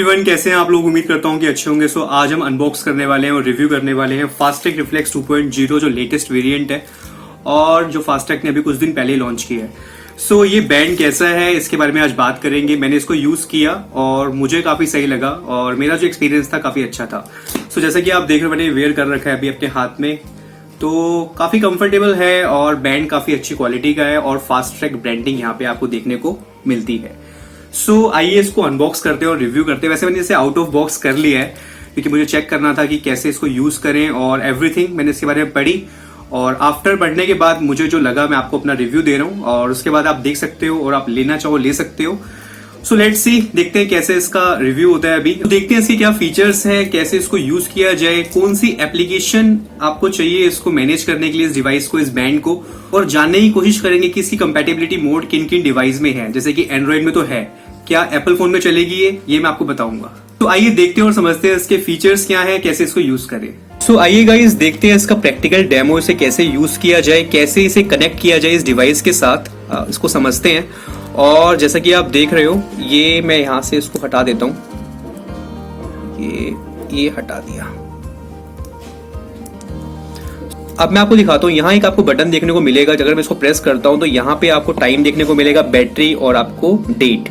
Everyone, कैसे हैं आप लोग। उम्मीद करता हूं कि अच्छे होंगे। सो आज हम अनबॉक्स करने वाले हैं और रिव्यू करने वाले हैं फास्टैग रिफ्लेक्स 2.0 जो लेटेस्ट वेरिएंट है और जो फास्टैग ने अभी कुछ दिन पहले लॉन्च किया है। सो ये बैंड कैसा है इसके बारे में आज बात करेंगे। मैंने इसको यूज किया और मुझे काफी सही लगा और मेरा जो एक्सपीरियंस था काफी अच्छा था। सो जैसा कि आप देख रहे हो, मैंने वेयर कर रखा है अभी अपने हाथ में, तो काफी कंफर्टेबल है और बैंड काफी अच्छी क्वालिटी का है और फास्टैग ब्रांडिंग यहाँ पे आपको देखने को मिलती है। सो आइए इसको अनबॉक्स करते हैं और रिव्यू करते हैं। वैसे मैंने इसे आउट ऑफ बॉक्स कर लिया है क्योंकि मुझे चेक करना था कि कैसे इसको यूज करें और एवरीथिंग मैंने इसके बारे में पढ़ी और आफ्टर पढ़ने के बाद मुझे जो लगा मैं आपको अपना रिव्यू दे रहा हूँ और उसके बाद आप देख सकते हो और आप लेना चाहो ले सकते हो। सो लेट्स सी, देखते हैं कैसे इसका रिव्यू होता है। अभी तो देखते हैं इसके क्या फीचर्स हैं, कैसे इसको यूज किया जाए, कौन सी एप्लीकेशन आपको चाहिए इसको मैनेज करने के लिए, इस डिवाइस को, इस बैंड को, और जानने की कोशिश करेंगे कि इसकी कंपैटिबिलिटी मोड किन किन डिवाइस में है। जैसे कि एंड्रॉइड में तो है, क्या एप्पल फोन में चलेगी ये मैं आपको बताऊंगा। तो आइए देखते हैं और समझते हैं इसके फीचर्स क्या हैं, कैसे इसको यूज करें। सो आइए गाइस देखते हैं इसका प्रैक्टिकल डेमो, इसे कैसे यूज किया जाए, कैसे इसे कनेक्ट किया जाए इस डिवाइस के साथ, इसको समझते हैं। और जैसा कि आप देख रहे हो, ये मैं यहां से इसको हटा देता हूं, ये हटा दिया। अब मैं आपको दिखाता हूं, यहाँ एक आपको बटन देखने को मिलेगा। अगर मैं इसको प्रेस करता हूं तो यहाँ पे आपको टाइम देखने को मिलेगा, बैटरी और आपको डेट।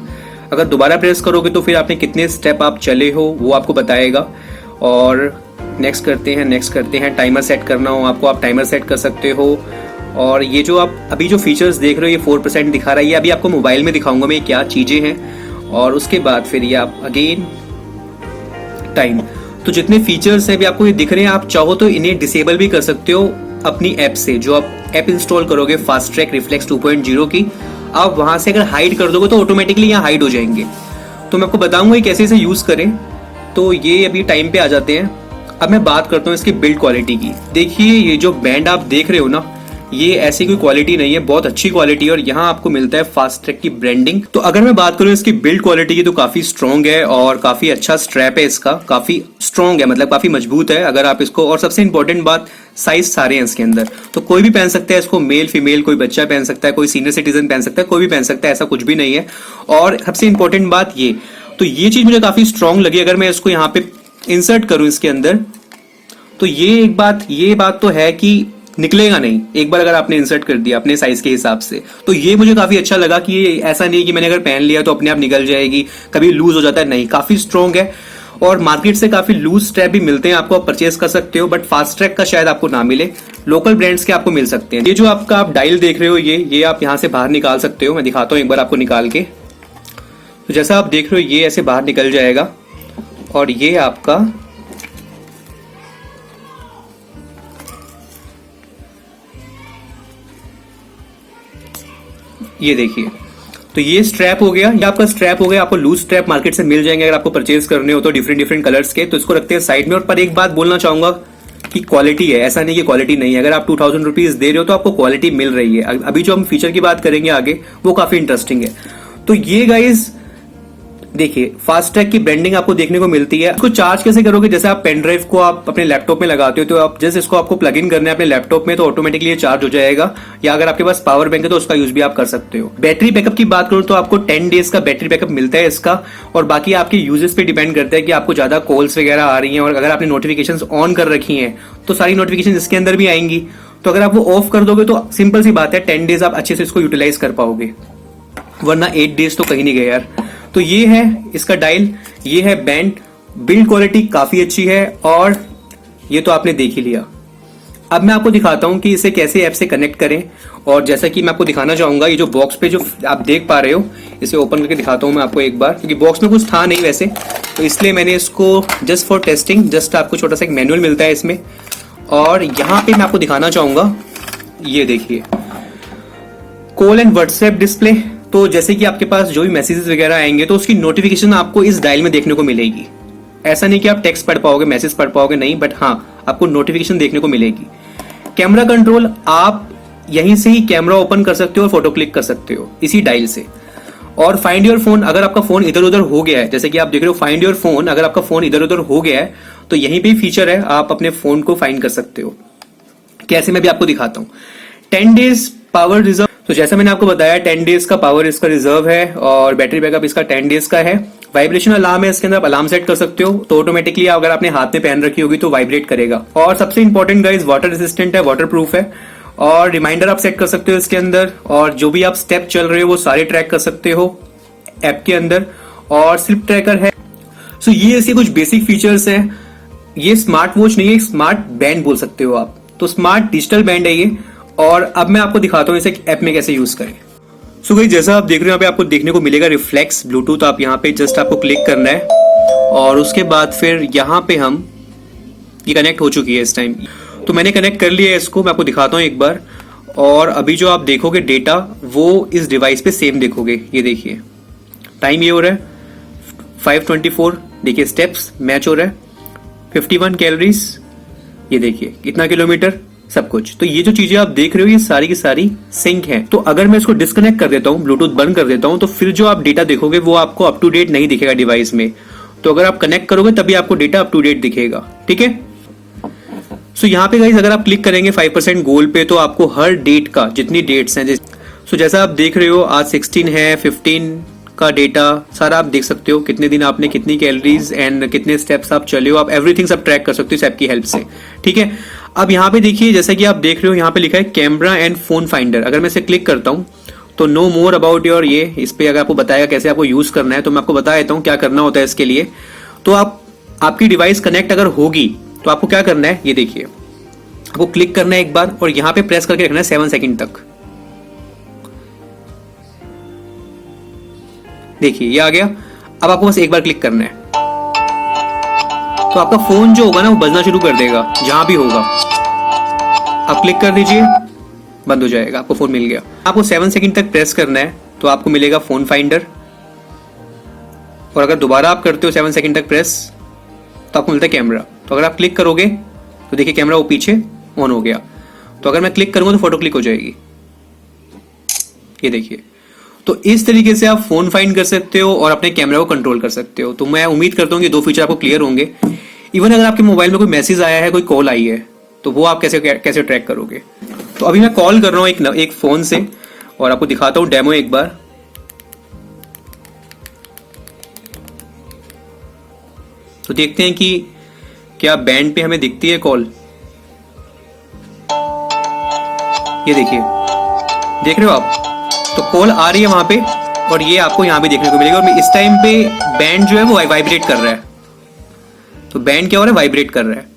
अगर दोबारा प्रेस करोगे तो फिर आपने कितने स्टेप आप चले हो वो आपको बताएगा। और नेक्स्ट करते हैं। टाइमर सेट करना हो आपको, आप टाइमर सेट कर सकते हो। और ये जो आप अभी जो फीचर्स देख रहे हो, ये 4% दिखा रहा है। ये अभी आपको मोबाइल में दिखाऊंगा मैं क्या चीजें हैं। और उसके बाद फिर ये आप अगेन टाइम। तो जितने फीचर्स हैं अभी आपको ये दिख रहे हैं, आप चाहो तो इन्हें डिसेबल भी कर सकते हो अपनी ऐप से। जो आप ऐप इंस्टॉल करोगे फास्टैग रिफ्लेक्स 2.0 की, आप वहां से अगर हाइड कर दोगे तो ऑटोमेटिकली यहाँ हाइड हो जाएंगे। तो मैं आपको बताऊंगा ये कैसे इसे यूज करें। तो ये अभी टाइम पे आ जाते हैं। अब मैं बात करता हूँ इसकी बिल्ड क्वालिटी की। देखिए, ये जो बैंड आप देख रहे हो ना, ये ऐसी कोई क्वालिटी नहीं है, बहुत अच्छी क्वालिटी है और यहाँ आपको मिलता है फास्टैग की ब्रांडिंग। तो अगर मैं बात करूँ इसकी बिल्ड क्वालिटी की, तो काफी स्ट्रॉन्ग है और काफी अच्छा स्ट्रैप है इसका, काफी स्ट्रॉन्ग है, मतलब काफी मजबूत है। अगर आप इसको, और सबसे इंपॉर्टेंट बात, साइज सारे हैं इसके अंदर, तो कोई भी पहन सकता है इसको, मेल फीमेल, कोई बच्चा पहन सकता है, कोई सीनियर सिटीजन पहन सकता है, कोई भी पहन सकता है, ऐसा कुछ भी नहीं है। और सबसे इंपॉर्टेंट बात ये, तो ये चीज मुझे काफी स्ट्रॉन्ग लगी। अगर मैं इसको यहाँ पे इंसर्ट करूं इसके अंदर, तो ये बात तो है कि निकलेगा नहीं। एक बार अगर आपने इंसर्ट कर दिया अपने साइज के हिसाब से, तो ये मुझे काफी अच्छा लगा कि ये ऐसा नहीं कि मैंने अगर पहन लिया तो अपने आप निकल जाएगी, कभी लूज हो जाता है, नहीं, काफी स्ट्रॉन्ग है। और मार्केट से काफी लूज स्ट्रैप भी मिलते हैं, आपको आप परचेज कर सकते हो, बट फास्टैग का शायद आपको ना मिले, लोकल ब्रांड्स के आपको मिल सकते हैं। ये जो आपका आप डायल देख रहे हो, ये आप यहाँ से बाहर निकाल सकते हो। मैं दिखाता हूँ एक बार आपको निकाल के। तो जैसा आप देख रहे हो, ये ऐसे बाहर निकल जाएगा और ये आपका ये देखिए, तो ये स्ट्रैप हो गया, ये आपका स्ट्रैप हो गया। आपको लूज स्ट्रैप मार्केट से मिल जाएंगे अगर आपको परचेज करने हो तो, डिफरेंट कलर्स के। तो इसको रखते हैं साइड में। और पर एक बात बोलना चाहूंगा कि क्वालिटी है, ऐसा नहीं कि क्वालिटी नहीं है। अगर आप 2000 रुपीज दे रहे हो तो आपको क्वालिटी मिल रही है। अभी जो हम फीचर की बात करेंगे आगे, वो काफी इंटरेस्टिंग है। तो ये गाइज देखिए, फास्टैग की ब्रांडिंग आपको देखने को मिलती है। इसको चार्ज कैसे करोगे, जैसे आप पेन ड्राइव को आप अपने लैपटॉप में लगाते हो, तो आप जैसे इसको आपको प्लग इन करना है अपने लैपटॉप में, तो ऑटोमेटिकली ये चार्ज हो जाएगा। या अगर आपके पास पावर बैंक है तो उसका यूज भी आप कर सकते हो। बैटरी बैकअप की बात करूं तो आपको 10 डेज का बैटरी बैकअप मिलता है इसका। और बाकी आपके यूजेस पे डिपेंड करता है कि आपको ज्यादा कॉल्स वगैरह आ रही हैं और अगर आपने नोटिफिकेशन ऑन कर रखी हैं तो सारी नोटिफिकेशन इसके अंदर भी आएंगी। तो अगर आप वो ऑफ कर दोगे तो सिंपल सी बात है, 10 डेज आप अच्छे से इसको यूटिलाइज कर पाओगे, वरना 8 डेज तो कहीं नहीं गए यार। तो ये है इसका डायल, ये है बैंड। बिल्ड क्वालिटी काफी अच्छी है और ये तो आपने देख ही लिया। अब मैं आपको दिखाता हूं कि इसे कैसे ऐप से कनेक्ट करें। और जैसा कि मैं आपको दिखाना चाहूंगा, ये जो बॉक्स पे जो आप देख पा रहे हो, इसे ओपन करके दिखाता हूं मैं आपको एक बार, क्योंकि बॉक्स में कुछ था नहीं वैसे, तो इसलिए मैंने इसको जस्ट फॉर टेस्टिंग, जस्ट आपको छोटा सा एक मैनुअल मिलता है इसमें। और यहां पे मैं आपको दिखाना चाहूंगा, ये देखिए, कॉल एंड व्हाट्सएप डिस्प्ले। तो जैसे कि आपके पास जो भी मैसेजेस वगैरह आएंगे तो उसकी नोटिफिकेशन आपको इस डायल में देखने को मिलेगी। ऐसा नहीं कि आप टेक्स्ट पढ़ पाओगे, मैसेज पढ़ पाओगे, नहीं, बट हाँ, आपको नोटिफिकेशन देखने को मिलेगी। कैमरा कंट्रोल, आप यहीं से ही कैमरा ओपन कर सकते हो और फोटो क्लिक कर सकते हो इसी डायल से। और फाइंड योर फोन, अगर आपका फोन इधर उधर हो गया है, जैसे कि आप देख रहे हो फाइंड योर फोन, अगर आपका फोन इधर उधर हो गया है तो यहीं पे फीचर है, आप अपने फोन को फाइंड कर सकते हो। कैसे, मैं भी आपको दिखाता हूं। 10 डेज पावर रिजर्व। तो जैसा मैंने आपको बताया 10 डेज का पावर इसका रिजर्व है और बैटरी बैकअप इसका 10 डेज का है। वाइब्रेशन अलार्म है, इसके अंदर आप अलार्म सेट कर सकते हो तो ऑटोमेटिकली अगर आपने हाथ में पहन रखी होगी तो वाइब्रेट करेगा। और सबसे इंपॉर्टेंट गाइस, वाटर रेसिस्टेंट है, वाटर प्रूफ है और रिमाइंडर आप सेट कर सकते हो इसके अंदर। और जो भी आप स्टेप चल रहे हो वो सारे ट्रैक कर सकते हो ऐप के अंदर। और स्लिप ट्रैकर है। सो ये ऐसे कुछ बेसिक फीचर्स हैं। ये स्मार्ट वॉच नहीं है, स्मार्ट बैंड बोल सकते हो आप। तो स्मार्ट डिजिटल बैंड है ये। और अब मैं आपको दिखाता हूँ इसे ऐप में कैसे यूज करें। सो गाइस जैसा आप देख रहे हो यहाँ पे आपको देखने को मिलेगा रिफ्लेक्स ब्लूटूथ। आप यहाँ पे जस्ट आपको क्लिक करना है और उसके बाद फिर यहाँ पे ये कनेक्ट हो चुकी है इस टाइम। तो मैंने कनेक्ट कर लिया है इसको, मैं आपको दिखाता हूँ एक बार। और अभी जो आप देखोगे डेटा वो इस डिवाइस पे सेम देखोगे। ये देखिए टाइम ये हो रहा है 5:24। देखिए स्टेप्स मैच हो रहा है 51 कैलोरीज। ये देखिए कितना किलोमीटर, सब कुछ। तो ये जो चीजें आप देख रहे हो ये सारी की सारी सिंक है। तो अगर मैं इसको डिस्कनेक्ट कर देता हूँ, ब्लूटूथ बंद कर देता हूँ, तो फिर जो आप डेटा देखोगे वो आपको अप टू डेट नहीं दिखेगा डिवाइस में। तो अगर आप कनेक्ट करोगे तभी आपको डेटा अप टू डेट दिखेगा। ठीक है। सो यहाँ पे गाइस अगर आप क्लिक करेंगे 5% गोल पे तो आपको हर डेट का जितनी डेट्स हैं सो जैसा आप देख रहे हो आज 16 है, 15 का डेटा सारा आप देख सकते हो। कितने दिन आपने कितनी कैलोरीज एंड कितने स्टेप्स आप चले हो, आप एवरीथिंग सब ट्रैक कर सकते हो इस ऐप की हेल्प से। ठीक है। अब यहाँ पे देखिए जैसा कि आप देख रहे हो यहाँ पे लिखा है कैमरा एंड फोन फाइंडर। अगर मैं इसे क्लिक करता हूँ तो नो मोर अबाउट योर ये इस पे अगर आपको बताएगा कैसे आपको यूज करना है। तो मैं आपको बता देता हूँ क्या करना होता है इसके लिए। तो आपकी डिवाइस कनेक्ट अगर होगी तो आपको क्या करना है, ये देखिए आपको क्लिक करना है एक बार और यहाँ पे प्रेस करके रखना है 7 सेकंड तक। देखिए ये आ गया। अब आपको बस एक बार क्लिक करना है तो आपका फोन जो होगा ना वो बजना शुरू कर देगा जहां भी होगा। आप क्लिक कर दीजिए, बंद हो जाएगा, आपको फोन मिल गया। आपको 7 सेकंड तक प्रेस करना है तो आपको मिलेगा फोन फाइंडर। और अगर दोबारा आप करते हो 7 सेकंड तक प्रेस तो आपको मिलता है कैमरा। तो अगर आप क्लिक करोगे तो देखिए कैमरा वो पीछे ऑन हो गया। तो अगर मैं क्लिक करूंगा तो फोटो क्लिक हो जाएगी। ये देखिए। तो इस तरीके से आप फोन फाइंड कर सकते हो और अपने कैमरा को कंट्रोल कर सकते हो। तो मैं उम्मीद करता हूँ कि 2 फीचर आपको क्लियर होंगे। इवन अगर आपके मोबाइल में कोई मैसेज आया है, कोई कॉल आई है, तो वो आप कैसे ट्रैक करोगे। तो अभी मैं कॉल कर रहा हूँ एक फोन से और आपको दिखाता हूँ डेमो एक बार। तो देखते हैं कि क्या बैंड पे हमें दिखती है कॉल। ये देखिए, देख रहे हो आप, तो कॉल आ रही है वहां पे और ये आपको यहां पे देखने को मिलेगा। और इस टाइम पे बैंड जो है वो वाइब्रेट कर रहा है। तो बैंड क्या हो रहा है, वाइब्रेट कर रहा है।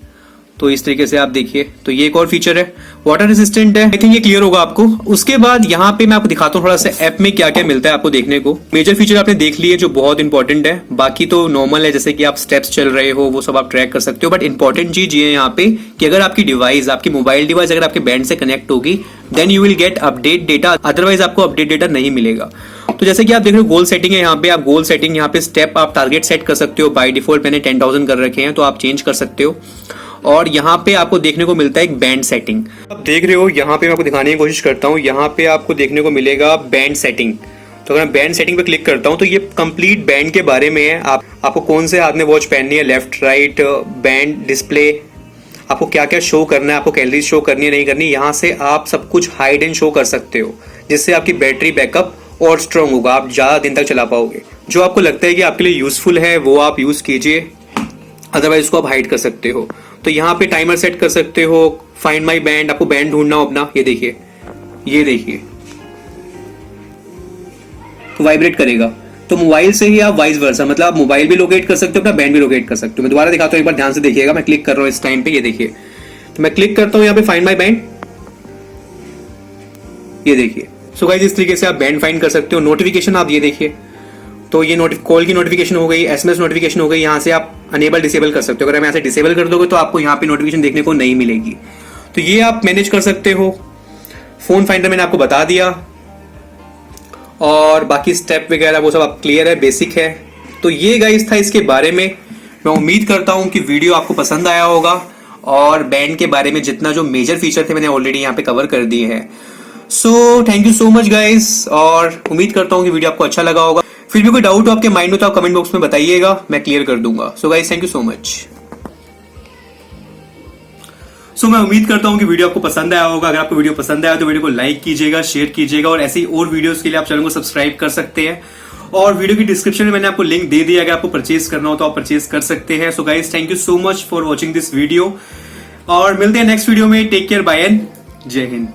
तो इस तरीके से आप देखिए। तो ये एक और फीचर है, वाटर रेसिस्टेंट है। आई थिंक ये क्लियर होगा आपको। उसके बाद यहाँ पे मैं आपको दिखाता हूँ थोड़ा सा ऐप में क्या क्या मिलता है आपको देखने को। मेजर फीचर आपने देख लिए जो बहुत इंपॉर्टेंट है, बाकी तो नॉर्मल है, जैसे कि आप स्टेप्स चल रहे हो वो सब आप ट्रैक कर सकते हो। बट इंपॉर्टेंट चीज ये है यहाँ पे कि अगर आपकी डिवाइस, आपकी मोबाइल डिवाइस अगर आपके बैंड से कनेक्ट होगी then you will get update data, otherwise आपको अपडेट डेटा नहीं मिलेगा। तो जैसे कि आप देख रहे हो गोल सेटिंग है यहाँ पे। आप गोल सेटिंग यहाँ पे स्टेप आप टारगेट सेट कर सकते हो। बाय डिफॉल्ट मैंने 10,000 कर रखे हैं तो आप चेंज कर सकते हो। और यहाँ पे आपको देखने को मिलता है एक बैंड सेटिंग। आप देख रहे हो यहाँ पे मैं आपको दिखाने की कोशिश करता हूँ। यहाँ पे आपको देखने को मिलेगा बैंड सेटिंग। तो अगर मैं बैंड सेटिंग पे क्लिक करता हूँ तो ये कंप्लीट बैंड के बारे में है। आपको कौन से हाथ में वॉच पहननी है, लेफ्ट राइट, बैंड डिस्प्ले, आपको क्या क्या शो करना है, आपको कैलोरीज शो करनी है नहीं करनी, यहाँ से आप सब कुछ हाइड एंड शो कर सकते हो जिससे आपकी बैटरी बैकअप और स्ट्रांग होगा, आप ज्यादा दिन तक चला पाओगे। जो आपको लगता है कि आपके लिए यूजफुल है वो आप यूज कीजिए, अदरवाइज उसको आप हाइड कर सकते हो। तो यहाँ पे टाइमर सेट कर सकते हो, फाइंड माई बैंड, आपको बैंड ढूंढना हो अपना। ये देखिए, ये देखिए तो वाइब्रेट करेगा। तो मोबाइल से ही आप वाइस वर्सा, मतलब आप मोबाइल भी लोकेट कर सकते हो, अपना बैंड भी लोकेट कर सकते हो। मैं दोबारा दिखाता हूँ, एक बार ध्यान से देखिएगा। मैं क्लिक कर रहा हूँ इस टाइम पे, ये देखिए। तो मैं क्लिक करता हूँ यहाँ पे फाइंड माई बैंड, ये देखिए। सो गाइस इस तरीके से आप बैंड फाइंड कर सकते हो। नोटिफिकेशन आप ये देखिए, तो ये कॉल की नोटिफिकेशन हो गई, एसएमएस नोटिफिकेशन हो गई, यहाँ से आप अनेबल डिसेबल कर सकते हो। अगर हम यहाँ से डिसेबल कर दोगे तो आपको यहाँ पे नोटिफिकेशन देखने को नहीं मिलेगी। तो ये आप मैनेज कर सकते हो। फोन फाइंडर मैंने आपको बता दिया और बाकी स्टेप वगैरह वो सब आप क्लियर है, बेसिक है। तो ये गाइस था इसके बारे में। मैं उम्मीद करता हूँ कि वीडियो आपको पसंद आया होगा और बैंड के बारे में जितना जो मेजर फीचर थे मैंने ऑलरेडी यहाँ पे कवर कर दिए हैं। So thank you so much guys और उम्मीद करता हूँ कि वीडियो आपको अच्छा लगा होगा। फिर भी कोई डाउट हो आपके माइंड में तो आप कमेंट बॉक्स में बताइएगा, मैं क्लियर कर दूंगा। So guys thank you so much. So मैं उम्मीद करता हूं कि वीडियो आपको पसंद आया होगा। अगर आपको वीडियो पसंद आया तो वीडियो को लाइक कीजिएगा, शेयर कीजिएगा और ऐसी और वीडियोस के लिए आप चैनल को सब्सक्राइब कर सकते हैं। और वीडियो की डिस्क्रिप्शन में मैंने आपको लिंक दे दिया, अगर आपको परचेज करना हो तो आप परचेज कर सकते हैं। सो guys, thank you so much for watching this video और मिलते हैं नेक्स्ट वीडियो में। टेक केयर, बाय एंड जय हिंद।